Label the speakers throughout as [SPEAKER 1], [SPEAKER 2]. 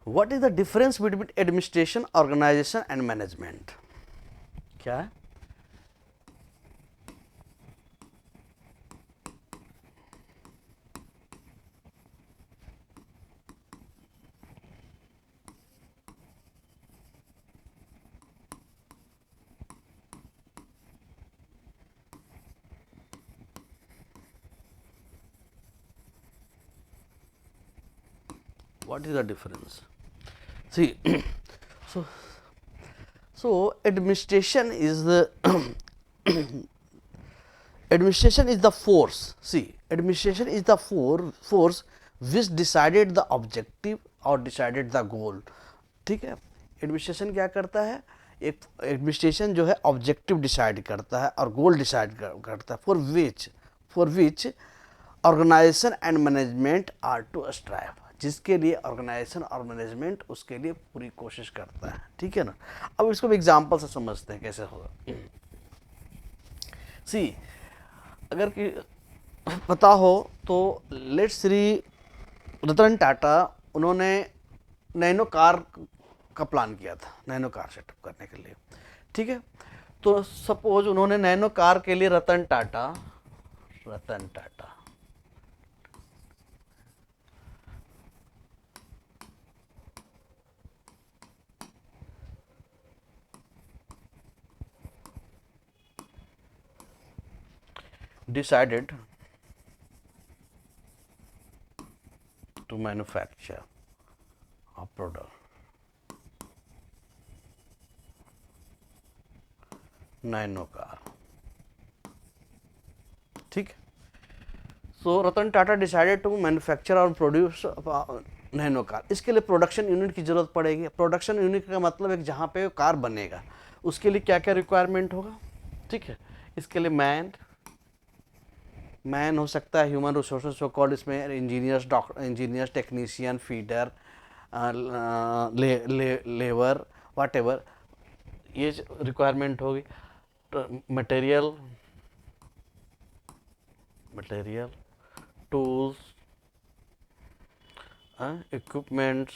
[SPEAKER 1] What is the difference between administration, organisation and management? क्या है? What is the difference? See, so administration is the administration is the force. See, administration is the force which decided the objective or decided the goal. ठीक है, administration क्या करता है? एक administration जो है ऑब्जेक्टिव डिसाइड करता है और गोल डिसाइड करता है, for which organisation and management are to strive, जिसके लिए ऑर्गेनाइजेशन और मैनेजमेंट उसके लिए पूरी कोशिश करता है। ठीक है ना? अब इसको भी एग्जांपल से समझते हैं कैसे होगा। सी, अगर कि पता हो तो लेट्स श्री रतन टाटा, उन्होंने नैनो कार का प्लान किया था, नैनो कार सेटअप करने के लिए। ठीक है, तो सपोज उन्होंने नैनो कार के लिए Ratan Tata decided to manufacture a product nano car. ठीक, so Ratan Tata decided to manufacture और प्रोड्यूस नैनो कार। इसके लिए प्रोडक्शन यूनिट की जरूरत पड़ेगी। प्रोडक्शन यूनिट का मतलब एक जहाँ पे कार बनेगा उसके लिए क्या क्या रिक्वायरमेंट होगा। ठीक है, इसके लिए मैन हो सकता है, ह्यूमन रिसोर्सेज सो कॉल्ड, इसमें इंजीनियर्स, टेक्नीशियन, फीडर, लेबर, वाट एवर, ये रिक्वायरमेंट होगी। मटेरियल, टूल्स, इक्विपमेंट्स,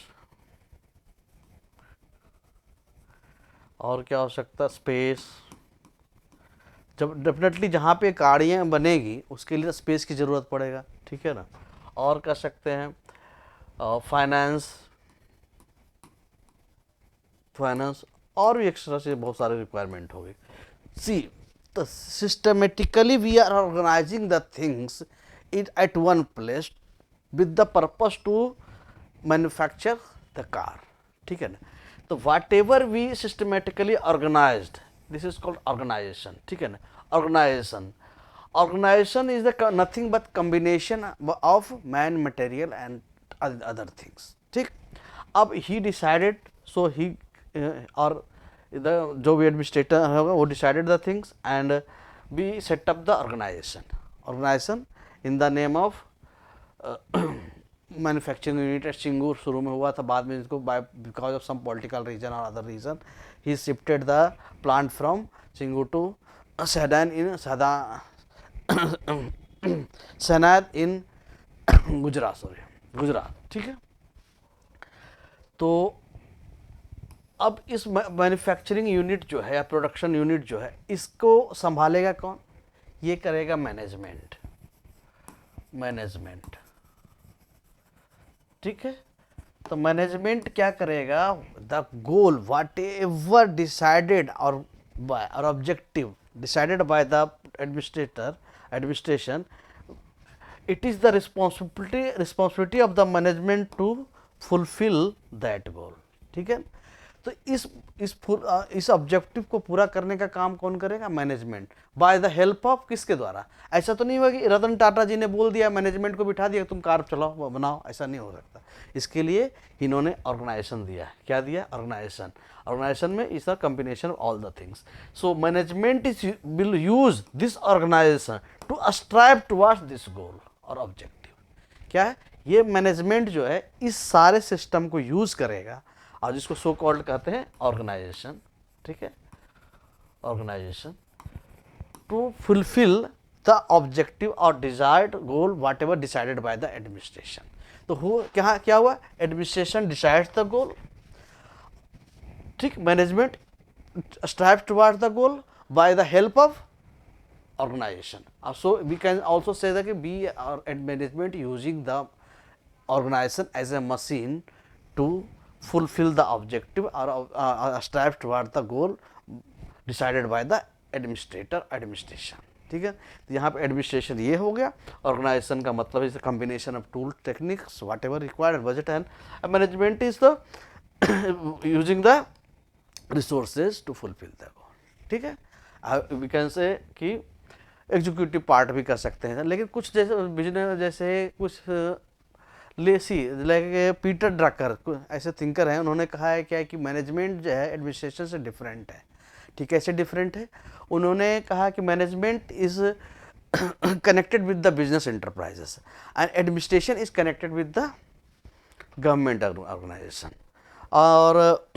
[SPEAKER 1] और क्या हो सकता है, स्पेस। जब डेफिनेटली जहाँ पे गाड़ियाँ बनेगी उसके लिए स्पेस की ज़रूरत पड़ेगा। ठीक है ना? और कह सकते हैं फाइनेंस, और भी एक्स्ट्रा से बहुत सारे रिक्वायरमेंट होगी। सी, the systematically we are organizing the things at one place with the purpose to manufacture the car. ठीक है ना? तो whatever we systematically organized, this is called organization. ठीक है ना? Organization is the nothing but combination of man, material and other things. ठीक, अब he decided, so he और जो भी एडमिनिस्ट्रेटर होगा वो decided the things and we set up the organisation in the name of manufacturing unit at Singur. शुरू में हुआ था, बाद में इसको because of some political reason और other reason he shifted the plant from Singur to Sanand in Gujarat. ठीक है, तो अब इस मैन्युफैक्चरिंग यूनिट जो है या प्रोडक्शन यूनिट जो है इसको संभालेगा कौन? ये करेगा मैनेजमेंट। ठीक है, तो मैनेजमेंट क्या करेगा? The goal whatever decided और objective decided by the administration, it is the responsibility of the management to fulfil that goal. ठीक है, तो इस ऑब्जेक्टिव को पूरा करने का काम कौन करेगा? Management, bye the help of किसके द्वारा? ऐसा तो नहीं हुआ कि रतन टाटा जी ने बोल दिया, मैनेजमेंट को बिठा दिया तुम कार चलाओ बनाओ, ऐसा नहीं हो सकता। इसके लिए इन्होंने ऑर्गेनाइजेशन दिया। क्या दिया? ऑर्गेनाइजेशन में is the combination of all the things. So management will use this organisation to strive towards this goal और ऑब्जेक्टिव। क्या है? ये मैनेजमेंट जो है इस सारे सिस्टम को यूज करेगा और जिसको सो कॉल्ड कहते हैं ऑर्गेनाइजेशन। ठीक है, organisation to fulfil the objective और desired goal whatever decided by the administration. तो क्या हुआ, एडमिनिस्ट्रेशन डिसाइड्स द गोल, ठीक, management strives towards the goal by the help of organization. So we can also say that we are at management using the organization as a machine to fulfill the objective or strive toward the goal decided by the administration. ठीक है, तो यहाँ पे administration ये हो गया, organisation का मतलब is combination of tool techniques whatever required budget and management is the using the resources to fulfil the goal. ठीक है, वी कैन से कि एग्जीक्यूटिव पार्ट भी कर सकते हैं, लेकिन कुछ जैसे बिजनेस जैसे कुछ लेसी लाइक पीटर ड्रकर ऐसे थिंकर हैं, उन्होंने कहा है क्या है कि मैनेजमेंट जो है एडमिनिस्ट्रेशन से डिफरेंट है. ठीक है, ऐसे डिफरेंट है. उन्होंने कहा कि management is connected with the business enterprises and administration is connected with the government organisation. और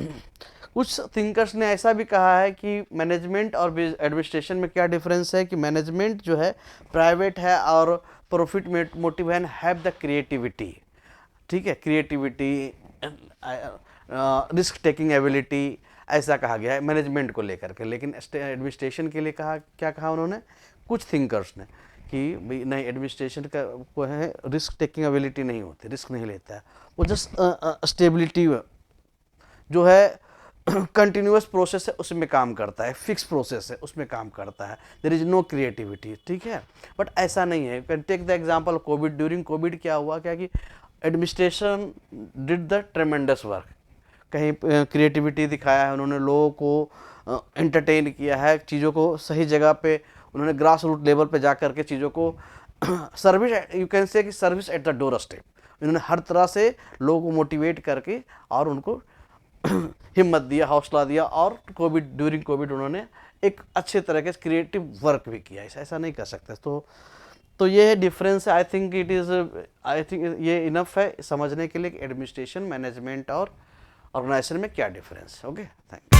[SPEAKER 1] कुछ थिंकर्स ने ऐसा भी कहा है कि मैनेजमेंट और एडमिनिस्ट्रेशन में क्या डिफरेंस है, कि मैनेजमेंट जो है प्राइवेट है और प्रॉफिट मोटिव है, हैव द क्रिएटिविटी. ठीक है, क्रिएटिविटी, रिस्क टेकिंग एबिलिटी, ऐसा कहा गया है मैनेजमेंट को लेकर के. लेकिन एडमिनिस्ट्रेशन के लिए क्या कहा उन्होंने, कुछ थिंकर्स ने, कि भाई नहीं, एडमिनिस्ट्रेशन का को है रिस्क टेकिंग एबिलिटी नहीं होती, रिस्क नहीं लेता है वो, जस्ट स्टेबिलिटी जो है कंटिन्यूस प्रोसेस है उसमें काम करता है, फिक्स प्रोसेस है उसमें काम करता है, देयर इज नो क्रिएटिविटी. ठीक है, बट ऐसा नहीं है. Can take the example Covid. During Covid क्या हुआ, क्या कि administration did the tremendous work. कहीं क्रिएटिविटी दिखाया है उन्होंने, लोगों को एंटरटेन किया है, चीज़ों को सही जगह पे उन्होंने ग्रास रूट लेवल पे जा कर के चीज़ों को सर्विस, यू कैन से कि service at the door step. इन्होंने हर तरह से लोगों को मोटिवेट करके और उनको हिम्मत दिया, हौसला दिया, और ड्यूरिंग कोविड उन्होंने एक अच्छे तरह के क्रिएटिव वर्क भी किया. ऐसा नहीं कर सकते. तो ये डिफरेंस है. आई थिंक ये इनफ है समझने के लिए कि एडमिनिस्ट्रेशन, मैनेजमेंट और ऑर्गेनाइजेशन में क्या डिफरेंस है. Okay, thank you.